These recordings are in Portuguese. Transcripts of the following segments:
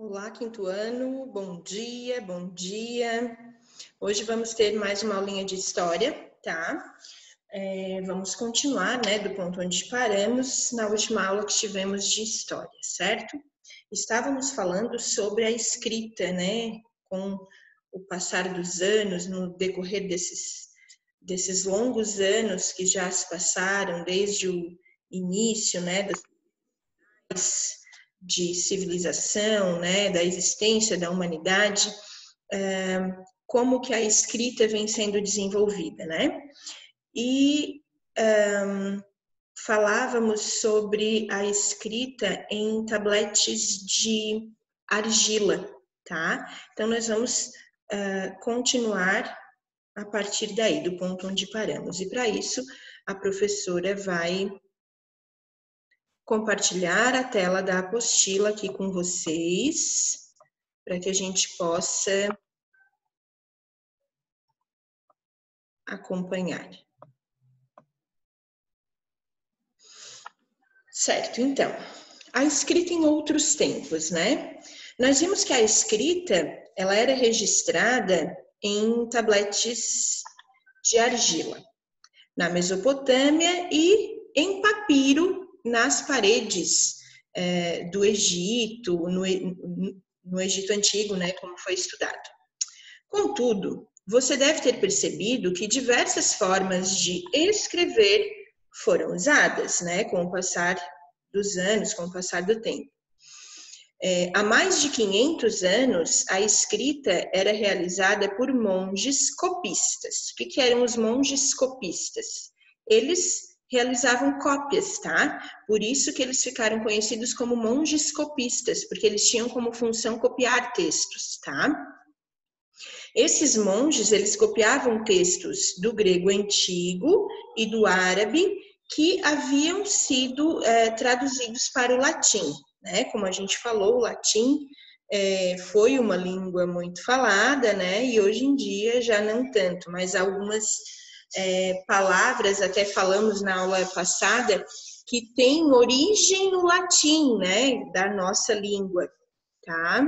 Olá, quinto ano, bom dia, bom dia. Hoje vamos ter mais uma aulinha de história, tá? Vamos continuar, né, do ponto onde paramos na última aula que tivemos de história, certo? Estávamos falando sobre a escrita, né, com o passar dos anos, no decorrer desses longos anos que já se passaram, desde o início, né, de civilização, né, da existência da humanidade, como que a escrita vem sendo desenvolvida, né? E falávamos sobre a escrita em tabletes de argila, tá? Então, nós vamos continuar a partir daí, do ponto onde paramos. E para isso, a professora vai compartilhar a tela da apostila aqui com vocês, para que a gente possa acompanhar. Certo, então, a escrita em outros tempos, né? Nós vimos que a escrita, ela era registrada em tabletes de argila, na Mesopotâmia e em papiro nas paredes do Egito, no Egito Antigo, né, como foi estudado. Contudo, você deve ter percebido que diversas formas de escrever foram usadas, né, com o passar dos anos, com o passar do tempo. Há mais de 500 anos, a escrita era realizada por monges copistas. O que eram os monges copistas? Eles realizavam cópias, tá? Por isso que eles ficaram conhecidos como monges copistas, porque eles tinham como função copiar textos, tá? Esses monges, eles copiavam textos do grego antigo e do árabe que haviam sido traduzidos para o latim, né? Como a gente falou, o latim foi uma língua muito falada, né? E hoje em dia já não tanto, mas algumas palavras, até falamos na aula passada, que têm origem no latim, né? Da nossa língua, tá?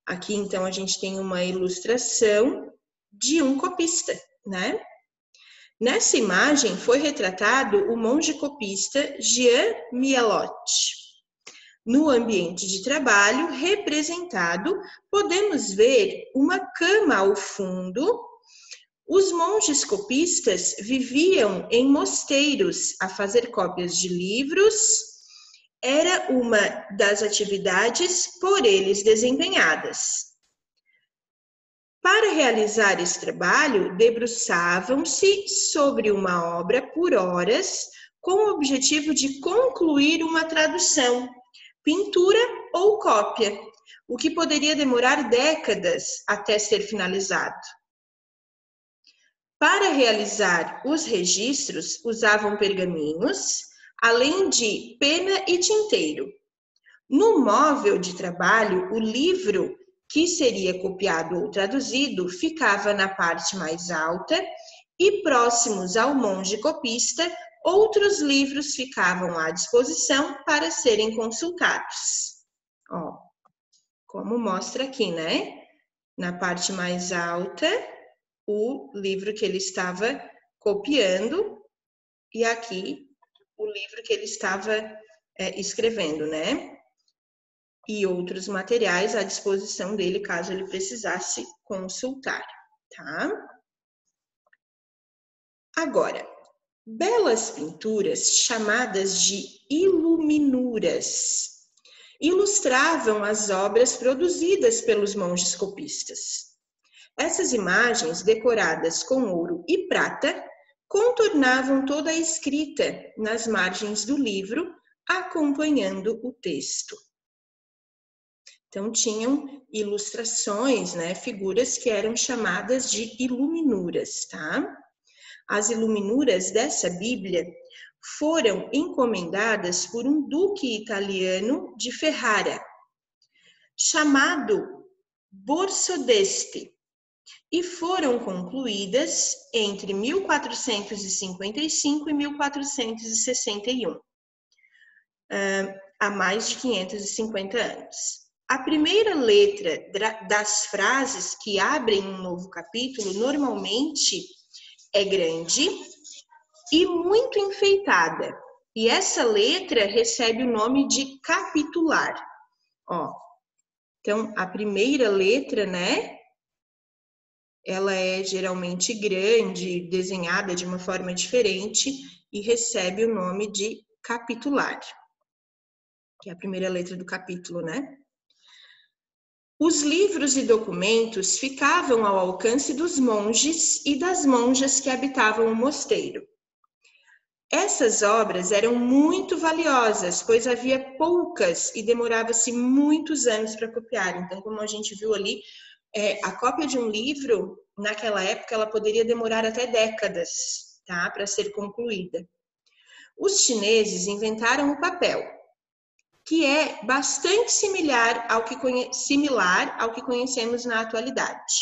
Aqui, então, a gente tem uma ilustração de um copista, né? Nessa imagem foi retratado o monge copista Jean Mielot. No ambiente de trabalho representado, podemos ver uma cama ao fundo. Os monges copistas viviam em mosteiros a fazer cópias de livros. Era uma das atividades por eles desempenhadas. Para realizar esse trabalho, debruçavam-se sobre uma obra por horas, com o objetivo de concluir uma tradução, pintura ou cópia, o que poderia demorar décadas até ser finalizado. Para realizar os registros, usavam pergaminhos, além de pena e tinteiro. No móvel de trabalho, o livro que seria copiado ou traduzido ficava na parte mais alta e próximos ao monge copista, outros livros ficavam à disposição para serem consultados. Ó, como mostra aqui, né? Na parte mais alta, o livro que ele estava copiando e aqui o livro que ele estava escrevendo, né? E outros materiais à disposição dele, caso ele precisasse consultar, tá? Agora, belas pinturas chamadas de iluminuras ilustravam as obras produzidas pelos monges copistas. Essas imagens, decoradas com ouro e prata, contornavam toda a escrita nas margens do livro, acompanhando o texto. Então, tinham ilustrações, né, figuras que eram chamadas de iluminuras, tá? As iluminuras dessa Bíblia foram encomendadas por um duque italiano de Ferrara, chamado Borsodeste, e foram concluídas entre 1455 e 1461, há mais de 550 anos. a primeira letra das frases que abrem um novo capítulo normalmente é grande e muito enfeitada. E essa letra recebe o nome de capitular. Ó, então, a primeira letra, né? Ela é geralmente grande, desenhada de uma forma diferente e recebe o nome de capitular, que é a primeira letra do capítulo, né? Os livros e documentos ficavam ao alcance dos monges e das monjas que habitavam o mosteiro. Essas obras eram muito valiosas, pois havia poucas e demorava-se muitos anos para copiar. Então, como a gente viu ali, a cópia de um livro, naquela época, ela poderia demorar até décadas, tá, para ser concluída. Os chineses inventaram o papel, que é bastante similar ao que conhecemos na atualidade.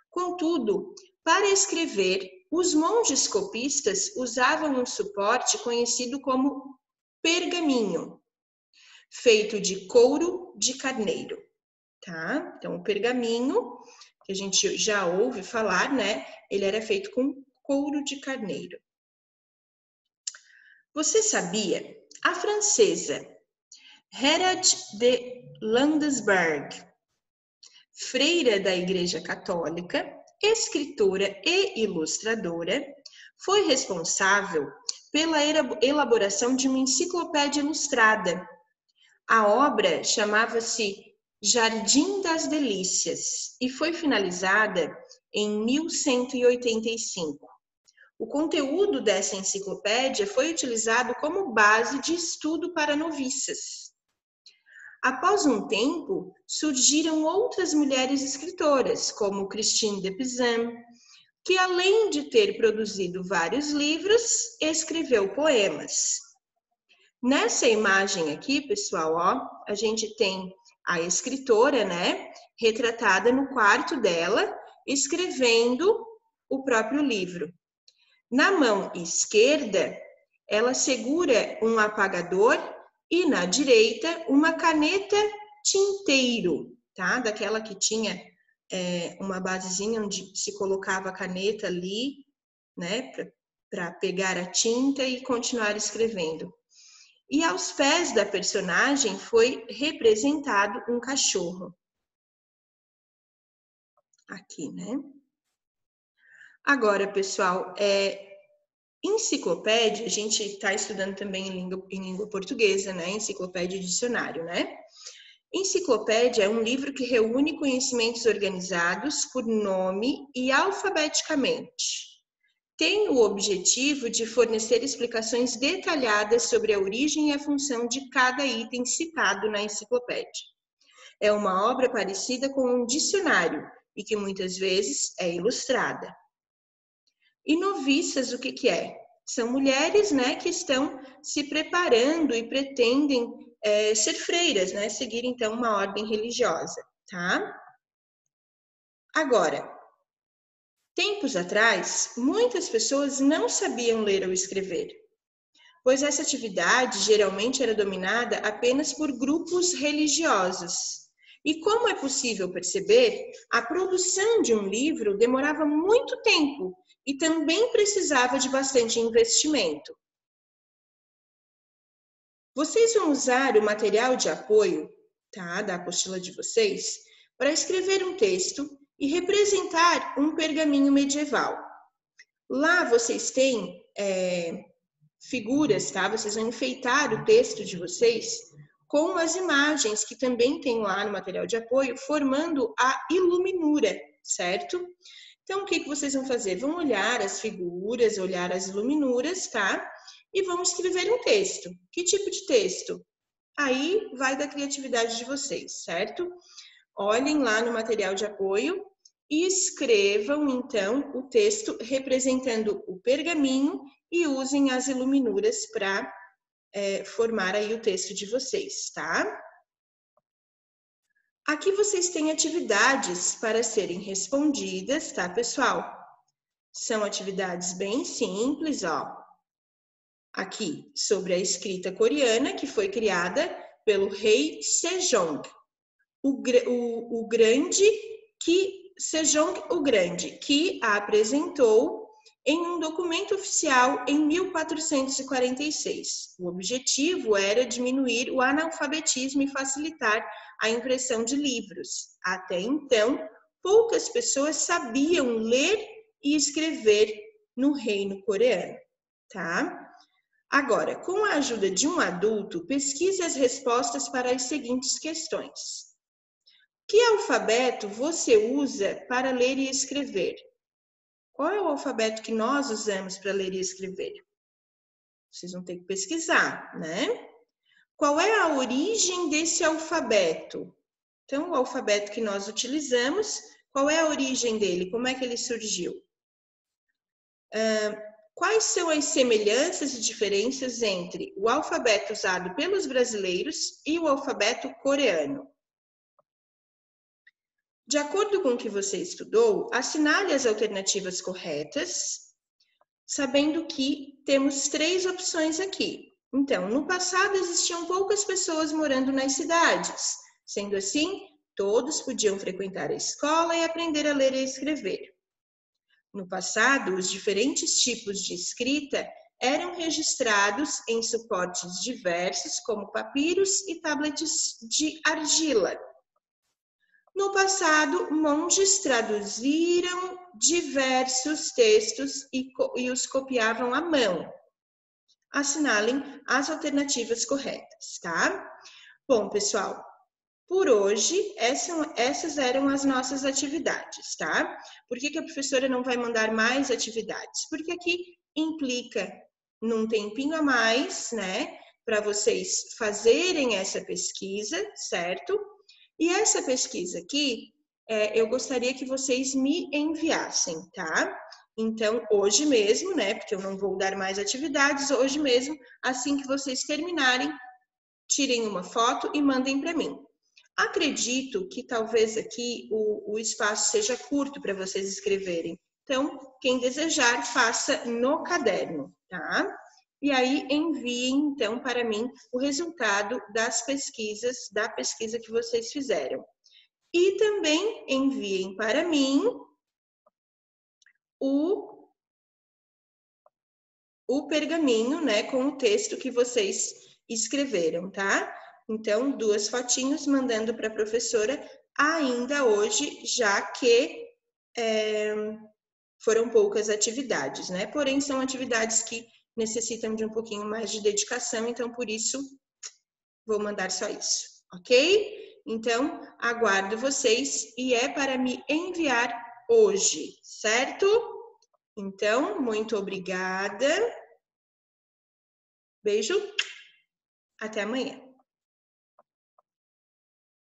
Contudo, para escrever, os monges copistas usavam um suporte conhecido como pergaminho, feito de couro de carneiro, tá? Então, o pergaminho, que a gente já ouve falar, né? Ele era feito com couro de carneiro. Você sabia? A francesa Hérode de Landesberg, freira da Igreja Católica, escritora e ilustradora, foi responsável pela elaboração de uma enciclopédia ilustrada. A obra chamava-se Jardim das Delícias e foi finalizada em 1185. O conteúdo dessa enciclopédia foi utilizado como base de estudo para noviças. Após um tempo, surgiram outras mulheres escritoras, como Christine de Pizan, que além de ter produzido vários livros, escreveu poemas. Nessa imagem aqui, pessoal, ó, a gente tem a escritora, né, retratada no quarto dela, escrevendo o próprio livro. Na mão esquerda, ela segura um apagador e na direita uma caneta tinteiro, tá? Daquela que tinha uma basezinha onde se colocava a caneta ali, né? Para pegar a tinta e continuar escrevendo. E aos pés da personagem foi representado um cachorro. Aqui, né? Agora, pessoal, enciclopédia, a gente está estudando também em língua portuguesa, né? Enciclopédia e dicionário, né? Enciclopédia é um livro que reúne conhecimentos organizados por nome e alfabeticamente. Tem o objetivo de fornecer explicações detalhadas sobre a origem e a função de cada item citado na enciclopédia. É uma obra parecida com um dicionário e que muitas vezes é ilustrada. E noviças, o que é? São mulheres, né, que estão se preparando e pretendem ser freiras, né, seguir então uma ordem religiosa, tá? Agora, tempos atrás, muitas pessoas não sabiam ler ou escrever, pois essa atividade geralmente era dominada apenas por grupos religiosos. E como é possível perceber, a produção de um livro demorava muito tempo e também precisava de bastante investimento. Vocês vão usar o material de apoio, tá, da apostila de vocês, para escrever um texto e representar um pergaminho medieval. Lá vocês têm figuras, tá? Vocês vão enfeitar o texto de vocês com as imagens que também tem lá no material de apoio, formando a iluminura, certo? Então, o que vocês vão fazer? Vão olhar as figuras, olhar as iluminuras, tá? E vão escrever um texto. Que tipo de texto? Aí vai da criatividade de vocês, certo? Olhem lá no material de apoio e escrevam, então, o texto representando o pergaminho e usem as iluminuras para formar aí o texto de vocês, tá? Aqui vocês têm atividades para serem respondidas, tá, pessoal? São atividades bem simples, ó. Aqui, sobre a escrita coreana, que foi criada pelo rei Sejong. o grande que Sejong o Grande, que a apresentou em um documento oficial em 1446. O objetivo era diminuir o analfabetismo e facilitar a impressão de livros. Até então, poucas pessoas sabiam ler e escrever no reino coreano, tá? Agora, com a ajuda de um adulto, pesquise as respostas para as seguintes questões. Que alfabeto você usa para ler e escrever? Qual é o alfabeto que nós usamos para ler e escrever? Vocês vão ter que pesquisar, né? Qual é a origem desse alfabeto? Então, o alfabeto que nós utilizamos, qual é a origem dele? Como é que ele surgiu? Quais são as semelhanças e diferenças entre o alfabeto usado pelos brasileiros e o alfabeto coreano? De acordo com o que você estudou, assinale as alternativas corretas, sabendo que temos 3 opções aqui. Então, no passado existiam poucas pessoas morando nas cidades. Sendo assim, todos podiam frequentar a escola e aprender a ler e escrever. No passado, os diferentes tipos de escrita eram registrados em suportes diversos, como papiros e tablets de argila. No passado, monges traduziram diversos textos e os copiavam à mão. Assinalem as alternativas corretas, tá? Bom, pessoal, por hoje, essas eram as nossas atividades, tá? Por que a professora não vai mandar mais atividades? Porque aqui implica num tempinho a mais, né? Para vocês fazerem essa pesquisa, certo? E essa pesquisa aqui, eu gostaria que vocês me enviassem, tá? Então, hoje mesmo, né? Porque eu não vou dar mais atividades, hoje mesmo, assim que vocês terminarem, tirem uma foto e mandem para mim. Acredito que talvez aqui o espaço seja curto para vocês escreverem. Então, quem desejar, faça no caderno, tá? E aí enviem, então, para mim o resultado das pesquisas, da pesquisa que vocês fizeram. E também enviem para mim o pergaminho, né, com o texto que vocês escreveram, tá? Então, 2 fotinhos mandando para a professora ainda hoje, já que foram poucas atividades, né? Porém, são atividades que necessitam de um pouquinho mais de dedicação, então, por isso, vou mandar só isso, ok? Então, aguardo vocês e é para me enviar hoje, certo? Então, muito obrigada. Beijo, até amanhã.